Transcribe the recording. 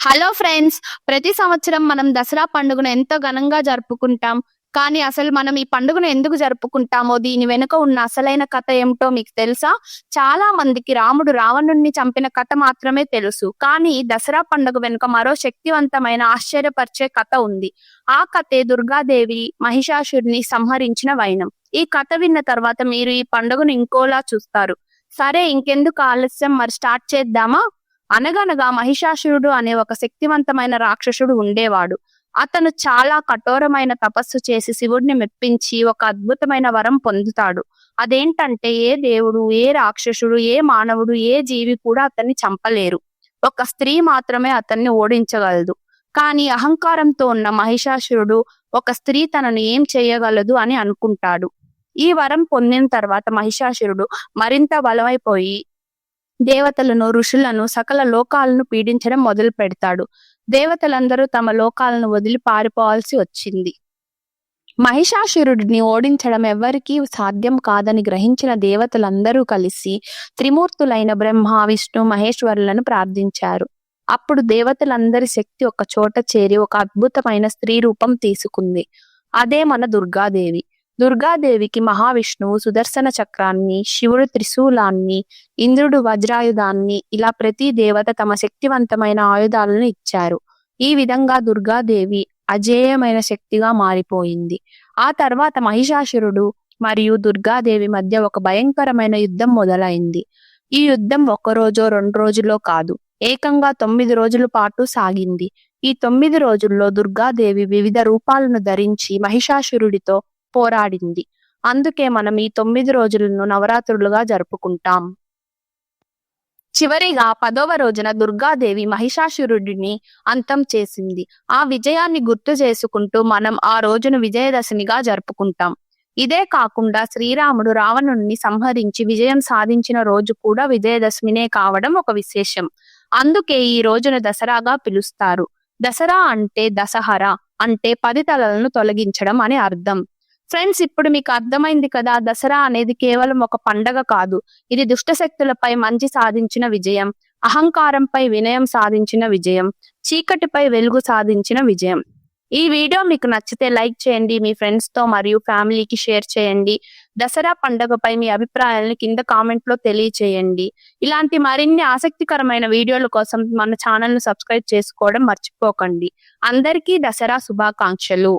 Hello friends, ప్రతి సంవత్సరం మనం దసరా పండుగను ఎంతో ఘనంగా జరుపుకుంటాం. కానీ అసలు మనం ఈ పండుగను ఎందుకు జరుపుకుంటామో, దీని వెనుక ఉన్న అసలైన కథ ఏమిటో మీకు తెలుసా? చాలా మందికి రాముడు రావణుడిని చంపిన కథ మాత్రమే తెలుసు. కానీ దసరా పండుగ వెనుక మరో శక్తివంతమైన ఆశ్చర్యపరిచే కథ ఉంది. ఆ కథే దుర్గాదేవి మహిషాసురుని సంహరించిన వైనం. ఈ కథ విన్న తర్వాత మీరు ఈ పండుగను ఇంకోలా చూస్తారు. సరే, ఇంకెందుకు ఆలస్యం, మరి స్టార్ట్ చేద్దామా? అనగనగా మహిషాసురుడు అనే ఒక శక్తివంతమైన రాక్షసుడు ఉండేవాడు. అతను చాలా కఠోరమైన తపస్సు చేసి శివుడిని మెప్పించి ఒక అద్భుతమైన వరం పొందుతాడు. అదేంటంటే, ఏ దేవుడు, ఏ రాక్షసుడు, ఏ మానవుడు, ఏ జీవి కూడా అతన్ని చంపలేరు. ఒక స్త్రీ మాత్రమే అతన్ని ఓడించగలదు. కానీ అహంకారంతో ఉన్న మహిషాసురుడు ఒక స్త్రీ తనను ఏం చేయగలదు అని అనుకుంటాడు. ఈ వరం పొందిన తర్వాత మహిషాసురుడు మరింత బలమైపోయి దేవతలను, ఋషులను, సకల లోకాలను పీడించడం మొదలు పెడతాడు. దేవతలందరూ తమ లోకాలను వదిలి పారిపోవాల్సి వచ్చింది. మహిషాసురుడిని ఓడించడం ఎవ్వరికీ సాధ్యం కాదని గ్రహించిన దేవతలందరూ కలిసి త్రిమూర్తులైన బ్రహ్మ, విష్ణు, మహేశ్వరులను ప్రార్థించారు. అప్పుడు దేవతలందరి శక్తి ఒక చోట చేరి ఒక అద్భుతమైన స్త్రీ రూపం తీసుకుంది. అదే మన దుర్గాదేవి. దుర్గాదేవికి మహావిష్ణువు సుదర్శన చక్రాన్ని, శివుడు త్రిశూలాన్ని, ఇంద్రుడు వజ్రాయుధాన్ని, ఇలా ప్రతి దేవత తమ శక్తివంతమైన ఆయుధాలను ఇచ్చారు. ఈ విధంగా దుర్గాదేవి అజేయమైన శక్తిగా మారిపోయింది. ఆ తర్వాత మహిషాసురుడు మరియు దుర్గాదేవి మధ్య ఒక భయంకరమైన యుద్ధం మొదలైంది. ఈ యుద్ధం 1 రోజో 2 రోజులో కాదు, ఏకంగా 9 రోజుల పాటు సాగింది. ఈ 9 రోజుల్లో దుర్గాదేవి వివిధ రూపాలను ధరించి మహిషాసురుడితో పోరాడింది. అందుకే మనం ఈ 9 రోజులను నవరాత్రులుగా జరుపుకుంటాం. చివరిగా 10వ రోజున దుర్గాదేవి మహిషాసురుడిని అంతం చేసింది. ఆ విజయాన్ని గుర్తు చేసుకుంటూ మనం ఆ రోజును విజయదశమిగా జరుపుకుంటాం. ఇదే కాకుండా శ్రీరాముడు రావణుడిని సంహరించి విజయం సాధించిన రోజు కూడా విజయదశమినే కావడం ఒక విశేషం. అందుకే ఈ రోజును దసరాగా పిలుస్తారు. దసరా అంటే దశహర, అంటే 10 తలలను తొలగించడం అని అర్థం. ఫ్రెండ్స్, ఇప్పుడు మీకు అర్థమైంది కదా, దసరా అనేది కేవలం ఒక పండగ కాదు. ఇది దుష్టశక్తులపై మంచి సాధించిన విజయం, అహంకారంపై వినయం సాధించిన విజయం, చీకటిపై వెలుగు సాధించిన విజయం. ఈ వీడియో మీకు నచ్చితే లైక్ చేయండి, మీ ఫ్రెండ్స్ తో మరియు ఫ్యామిలీకి షేర్ చేయండి. దసరా పండుగపై మీ అభిప్రాయాలను కింద కామెంట్ లో తెలియచేయండి. ఇలాంటి మరిన్ని ఆసక్తికరమైన వీడియోల కోసం మన ఛానల్ ను సబ్స్క్రైబ్ చేసుకోవడం మర్చిపోకండి. అందరికీ దసరా శుభాకాంక్షలు.